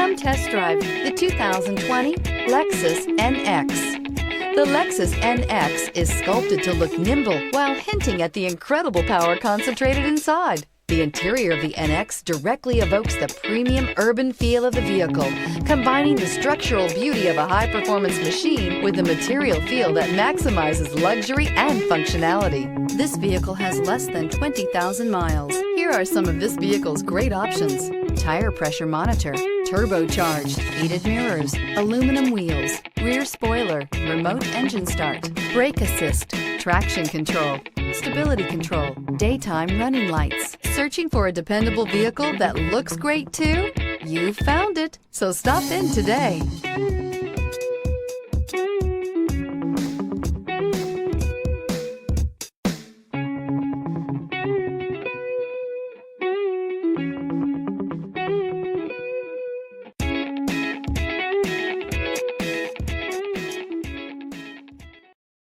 Come test drive the 2020 Lexus NX. The Lexus NX is sculpted to look nimble while hinting at the incredible power concentrated inside. The interior of the NX directly evokes the premium urban feel of the vehicle, combining the structural beauty of a high-performance machine with the material feel that maximizes luxury and functionality. This vehicle has less than 20,000 miles. Here are some of this vehicle's great options: tire pressure monitor, turbocharged, heated mirrors, aluminum wheels, rear spoiler, remote engine start, brake assist, traction control, stability control, daytime running lights. Searching for a dependable vehicle that looks great too? You found it, so stop in today.